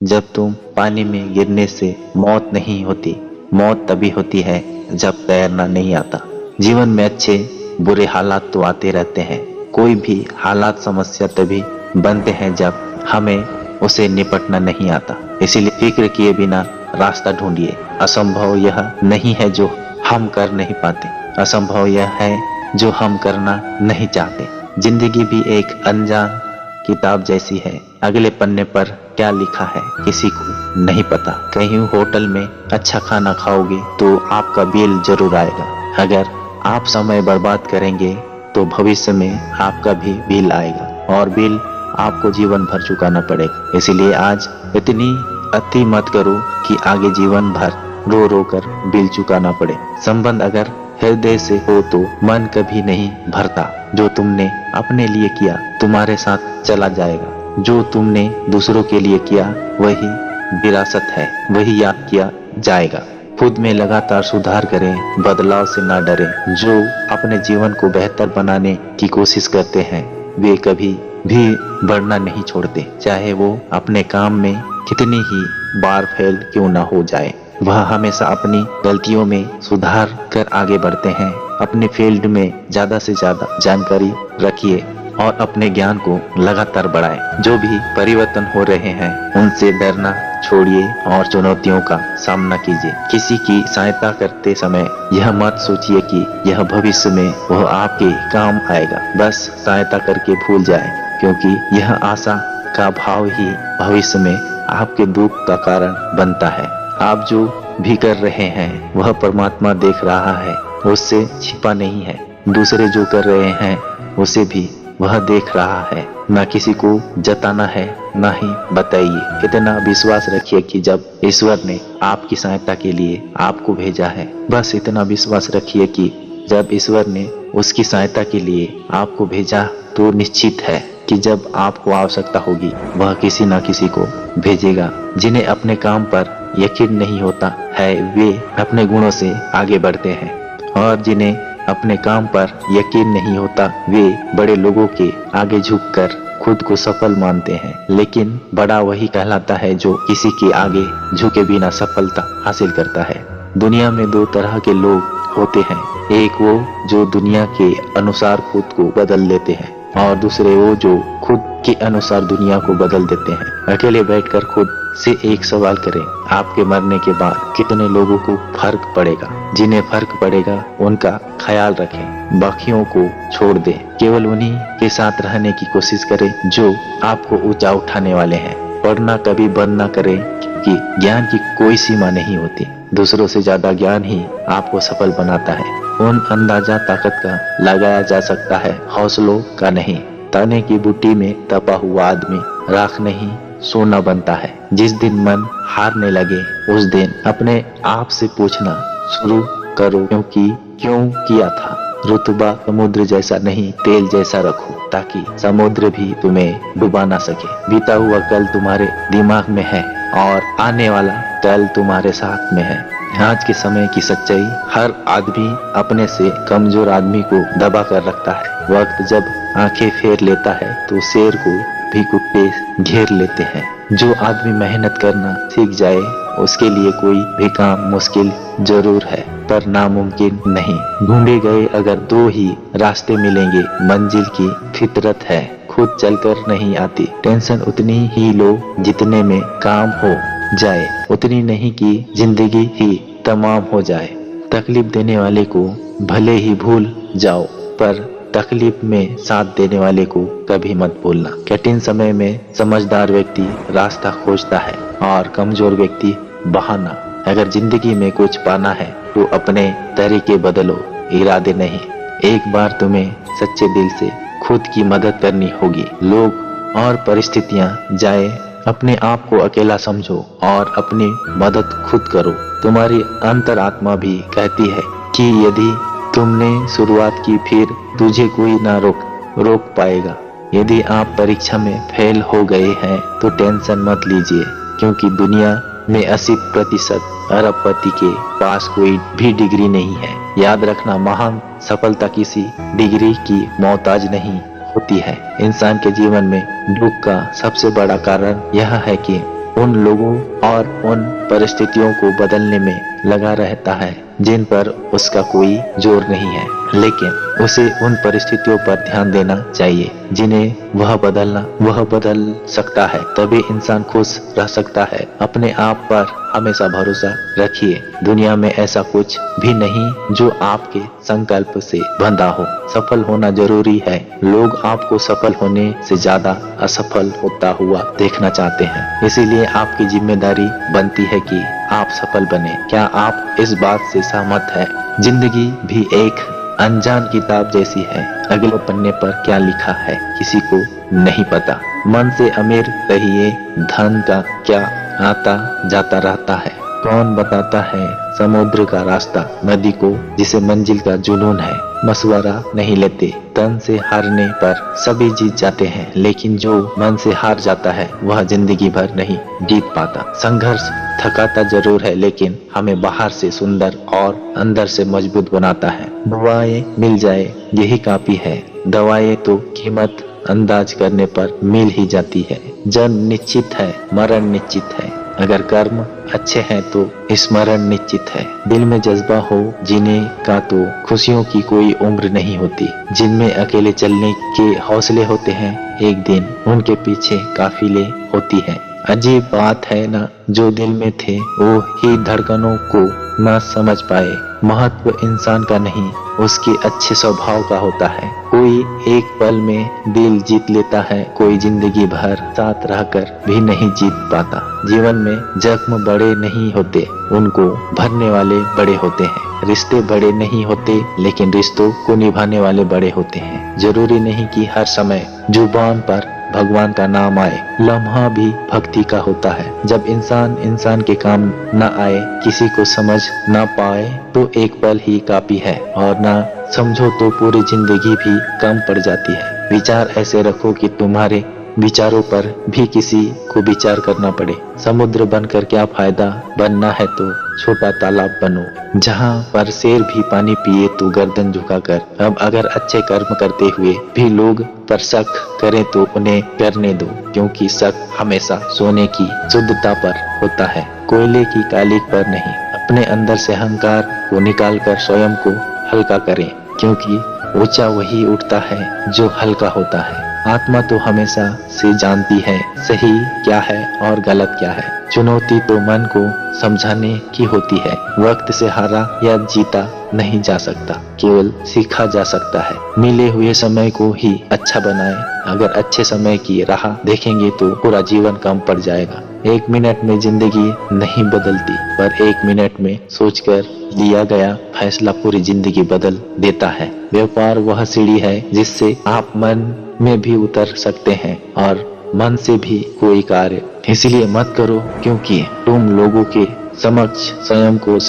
जब तुम पानी में गिरने से मौत नहीं होती, मौत तभी होती है जब तैरना नहीं आता। जीवन में अच्छे बुरे हालात तो आते रहते हैं। कोई भी हालात समस्या तभी बनते हैं जब हमें उसे निपटना नहीं आता। इसीलिए फिक्र किए बिना रास्ता ढूंढिए। असंभव यह नहीं है जो हम कर नहीं पाते, असंभव यह है जो हम करना नहीं चाहते। जिंदगी भी एक अनजान किताब जैसी है। अगले पन्ने पर क्या लिखा है किसी को नहीं पता। कहीं होटल में अच्छा खाना खाओगे तो आपका बिल जरूर आएगा। अगर आप समय बर्बाद करेंगे तो भविष्य में आपका भी बिल आएगा, और बिल आपको जीवन भर चुकाना पड़ेगा। इसलिए आज इतनी अति मत करो कि आगे जीवन भर रो रो कर बिल चुकाना पड़े। संबंध अगर हृदय से हो तो मन कभी नहीं भरता। जो तुमने अपने लिए किया तुम्हारे साथ चला जाएगा। जो तुमने दूसरों के लिए किया वही विरासत है, वही याद किया जाएगा। खुद में लगातार सुधार करें, बदलाव से ना डरें। जो अपने जीवन को बेहतर बनाने की कोशिश करते हैं वे कभी भी बढ़ना नहीं छोड़ते, चाहे वो अपने काम में कितनी ही बार फेल क्यों ना हो जाए। वह हमेशा अपनी गलतियों में सुधार कर आगे बढ़ते हैं। अपने फील्ड में ज्यादा से ज्यादा जानकारी रखिए और अपने ज्ञान को लगातार बढ़ाएं। जो भी परिवर्तन हो रहे हैं उनसे डरना छोड़िए और चुनौतियों का सामना कीजिए। किसी की सहायता करते समय यह मत सोचिए कि यह भविष्य में वह आपके काम आएगा। बस सहायता करके भूल जाए, क्योंकि यह आशा का भाव ही भविष्य में आपके दुख का कारण बनता है। आप जो भी कर रहे हैं वह परमात्मा देख रहा है, उससे छिपा नहीं है। दूसरे जो कर रहे हैं उसे भी वह देख रहा है। न किसी को जताना है न ही बताइए। इतना विश्वास रखिए कि जब ईश्वर ने आपकी सहायता के लिए आपको भेजा है, बस इतना विश्वास रखिए कि जब ईश्वर ने उसकी सहायता के लिए आपको भेजा तो निश्चित है कि जब आपको आवश्यकता होगी वह किसी न किसी को भेजेगा। जिन्हें अपने काम पर यकीन नहीं होता है वे अपने गुणों से आगे बढ़ते हैं, और जिन्हें अपने काम पर यकीन नहीं होता वे बड़े लोगों के आगे झुककर खुद को सफल मानते हैं। लेकिन बड़ा वही कहलाता है जो किसी के आगे झुके बिना सफलता हासिल करता है। दुनिया में दो तरह के लोग होते हैं, एक वो जो दुनिया के अनुसार खुद को बदल लेते हैं, और दूसरे वो जो खुद के अनुसार दुनिया को बदल देते हैं। अकेले बैठकर खुद से एक सवाल करें, आपके मरने के बाद कितने लोगों को फर्क पड़ेगा? जिन्हें फर्क पड़ेगा उनका ख्याल रखें, बाकियों को छोड़ दें। केवल उन्हीं के साथ रहने की कोशिश करें जो आपको ऊंचा उठाने वाले हैं। पढ़ना कभी बंद ना करें, कि ज्ञान की कोई सीमा नहीं होती। दूसरों से ज्यादा ज्ञान ही आपको सफल बनाता है। उन अंदाजा ताकत का लगाया जा सकता है, हौसलों का नहीं। ताने की बूटी में तपा हुआ आदमी राख नहीं सोना बनता है। जिस दिन मन हारने लगे उस दिन अपने आप से पूछना शुरू करो, क्यों किया था। रुतबा समुद्र जैसा नहीं तेल जैसा रखो, ताकि समुद्र भी तुम्हें डुबा ना सके। बीता हुआ कल तुम्हारे दिमाग में है और आने वाला कल तुम्हारे साथ में है। आज के समय की सच्चाई, हर आदमी अपने से कमजोर आदमी को दबा कर रखता है। वक्त जब आंखें फेर लेता है तो शेर को भी कुत्ते घेर लेते हैं। जो आदमी मेहनत करना सीख जाए उसके लिए कोई भी काम मुश्किल जरूर है पर नामुमकिन नहीं। ढूंढे गए अगर दो ही रास्ते मिलेंगे, मंजिल की फितरत है खुद चलकर नहीं आती। टेंशन उतनी ही लो जितने में काम हो जाए, उतनी नहीं कि जिंदगी ही तमाम हो जाए। तकलीफ देने वाले को भले ही भूल जाओ, पर तकलीफ में साथ देने वाले को कभी मत भूलना। कठिन समय में समझदार व्यक्ति रास्ता खोजता है और कमजोर व्यक्ति बहाना। अगर जिंदगी में कुछ पाना है तो अपने तरीके बदलो, इरादे नहीं। एक बार तुम्हें सच्चे दिल से खुद की मदद करनी होगी। लोग और परिस्थितियां जाए, अपने आप को अकेला समझो और अपनी मदद खुद करो। तुम्हारी अंतरात्मा भी कहती है कि यदि तुमने शुरुआत की फिर तुझे कोई ना रोक पाएगा। यदि आप परीक्षा में फेल हो गए हैं तो टेंशन मत लीजिए, क्योंकि दुनिया में 80% अरबपति के पास कोई भी डिग्री नहीं है। याद रखना, महान सफलता किसी डिग्री की मोहताज नहीं होती है। इंसान के जीवन में दुख का सबसे बड़ा कारण यह है कि उन लोगों और उन परिस्थितियों को बदलने में लगा रहता है जिन पर उसका कोई जोर नहीं है, लेकिन उसे उन परिस्थितियों पर ध्यान देना चाहिए जिन्हें वह बदल सकता है। तभी इंसान खुश रह सकता है। अपने आप पर हमेशा भरोसा रखिए। दुनिया में ऐसा कुछ भी नहीं जो आपके संकल्प से बंधा हो। सफल होना जरूरी है। लोग आपको सफल होने से ज्यादा असफल होता हुआ देखना चाहते हैं। इसीलिए आपकी जिम्मेदारी बनती है कि आप सफल बने। क्या आप इस बात से सहमत हैं? जिंदगी भी एक अनजान किताब जैसी है। अगले पन्ने पर क्या लिखा है किसी को नहीं पता। मन से अमीर रहिए, धन का क्या आता जाता रहता है। कौन बताता है समुद्र का रास्ता नदी को जिसे मंजिल का जुनून है। मशवरा नहीं लेते। तन से हारने पर सभी जीत जाते हैं, लेकिन जो मन से हार जाता है वह जिंदगी भर नहीं जीत पाता। संघर्ष थकाता जरूर है, लेकिन हमें बाहर से सुंदर और अंदर से मजबूत बनाता है। दुआएं मिल जाए यही काफी है। दवाएं तो कीमत अंदाज करने पर मिल ही जाती है। जन्म निश्चित है, मरण निश्चित है। अगर कर्म अच्छे हैं तो स्मरण निश्चित है। दिल में जज्बा हो जीने का तो खुशियों की कोई उम्र नहीं होती। जिनमें अकेले चलने के हौसले होते हैं, एक दिन उनके पीछे काफिले होती है। अजीब बात है ना, जो दिल में थे वो ही धड़कनों को न समझ पाए। महत्व इंसान का नहीं, उसके अच्छे स्वभाव का होता है। कोई एक पल में दिल जीत लेता है, कोई जिंदगी भर साथ रहकर भी नहीं जीत पाता। जीवन में जख्म बड़े नहीं होते, उनको भरने वाले बड़े होते हैं। रिश्ते बड़े नहीं होते, लेकिन रिश्तों को निभाने वाले बड़े होते हैं। जरूरी नहीं कि हर समय जुबान पर भगवान का नाम आए। लम्हा भी भक्ति का होता है। जब इंसान के काम न आए, किसी को समझ न पाए, तो एक पल ही काफी है, और न समझो तो पूरी जिंदगी भी कम पड़ जाती है। विचार ऐसे रखो कि तुम्हारे विचारों पर भी किसी को विचार करना पड़े। समुद्र बनकर क्या फायदा, बनना है तो छोटा तालाब बनो जहाँ पर शेर भी पानी पिए तो गर्दन झुकाकर। अब अगर अच्छे कर्म करते हुए भी लोग पर शक करें तो उन्हें करने दो, क्योंकि शक हमेशा सोने की शुद्धता पर होता है, कोयले की कालिक पर नहीं। अपने अंदर से अहंकार को निकालकर स्वयं को हल्का करें, क्योंकि ऊंचा वही उठता है जो हल्का होता है। आत्मा तो हमेशा से जानती है सही क्या है और गलत क्या है। चुनौती तो मन को समझाने की होती है। वक्त से हारा या जीता नहीं जा सकता, केवल सीखा जा सकता है। मिले हुए समय को ही अच्छा बनाए। अगर अच्छे समय की राह देखेंगे तो पूरा जीवन कम पड़ जाएगा। एक मिनट में जिंदगी नहीं बदलती, पर एक मिनट में सोचकर लिया गया फैसला पूरी जिंदगी बदल देता है। व्यापार वह सीढ़ी है जिससे आप मन में भी उतर सकते हैं और मन से भी कोई कार्य इसलिए मत करो क्योंकि तुम लोगों के समक्ष स्वयं को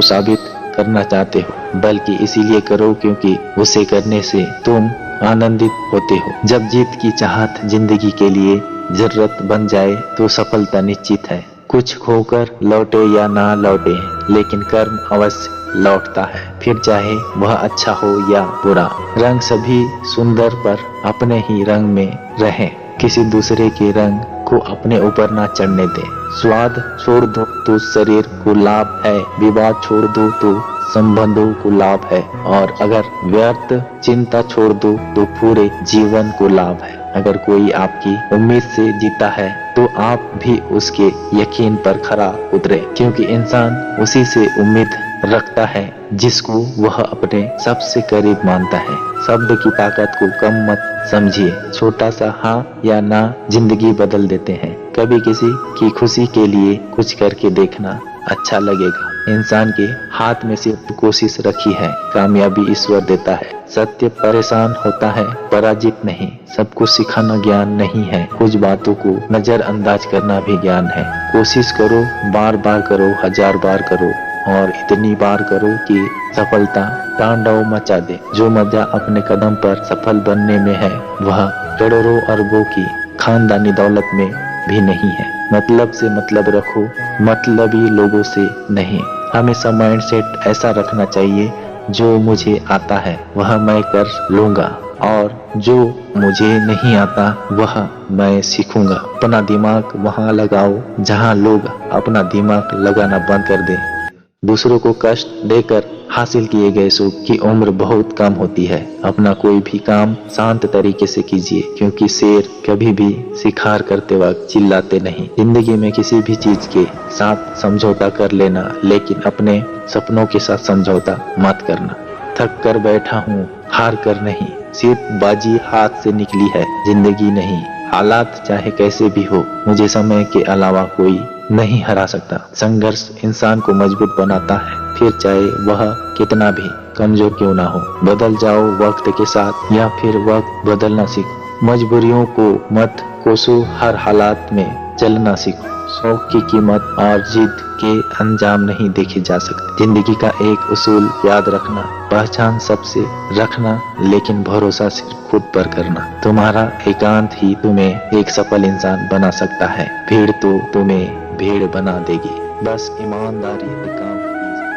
साबित करना चाहते हो, बल्कि इसीलिए करो क्योंकि उसे करने से तुम आनंदित होते हो। जब जीत की चाहत जिंदगी के लिए जरूरत बन जाए तो सफलता निश्चित है। कुछ खोकर लौटे या ना लौटे, लेकिन कर्म अवश्य लौटता है, फिर चाहे वह अच्छा हो या बुरा। रंग सभी सुंदर पर अपने ही रंग में रहें, किसी दूसरे के रंग को अपने ऊपर ना चढ़ने दे। स्वाद छोड़ दो तो शरीर को लाभ है, विवाद छोड़ दो तो संबंधों को लाभ है, और अगर व्यर्थ चिंता छोड़ दो तो पूरे जीवन को लाभ है। अगर कोई आपकी उम्मीद से जीता है तो आप भी उसके यकीन पर खरा उतरे, क्योंकि इंसान उसी से उम्मीद रखता है जिसको वह अपने सबसे करीब मानता है। शब्द की ताकत को कम मत समझिए। छोटा सा हाँ या ना जिंदगी बदल देते हैं। कभी किसी की खुशी के लिए कुछ करके देखना अच्छा लगेगा। इंसान के हाथ में सिर्फ कोशिश रखी है, कामयाबी ईश्वर देता है। सत्य परेशान होता है, पराजित नहीं। सबको सिखाना ज्ञान नहीं है, कुछ बातों को नजरअंदाज करना भी ज्ञान है। कोशिश करो, बार बार करो, 1000 बार करो, और इतनी बार करो कि सफलता तांडव मचा दे। जो मजा अपने कदम पर सफल बनने में है, वह करोड़ों अरबों की खानदानी दौलत में भी नहीं है। मतलब से मतलब रखो, मतलबी लोगों से नहीं। हमेशा माइंडसेट ऐसा रखना चाहिए, जो मुझे आता है वह मैं कर लूंगा, और जो मुझे नहीं आता वह मैं सीखूंगा। अपना दिमाग वहाँ लगाओ जहाँ लोग अपना दिमाग लगाना बंद कर दें। दूसरों को कष्ट देकर हासिल किए गए सुख की उम्र बहुत कम होती है। अपना कोई भी काम शांत तरीके से कीजिए, क्योंकि शेर कभी भी शिकार करते वक्त चिल्लाते नहीं। जिंदगी में किसी भी चीज के साथ समझौता कर लेना, लेकिन अपने सपनों के साथ समझौता मत करना। थक कर बैठा हूँ, हार कर नहीं, सिर्फ बाजी हाथ से निकली है, जिंदगी नहीं। हालात चाहे कैसे भी हो, मुझे समय के अलावा कोई नहीं हरा सकता। संघर्ष इंसान को मजबूत बनाता है, फिर चाहे वह कितना भी कमजोर क्यों ना हो। बदल जाओ वक्त के साथ या फिर वक्त बदलना सीखो। मजबूरियों को मत कोसो, हर हालात में चलना सीखो। शौक की कीमत और जिद के अंजाम नहीं देखे जा सकते। जिंदगी का एक उसूल याद रखना, पहचान सबसे रखना, लेकिन भरोसा सिर्फ खुद पर करना। तुम्हारा एकांत ही तुम्हें एक सफल इंसान बना सकता है। भीड़ तो तुम्हें भेड़ बना देगी, बस ईमानदारी से काम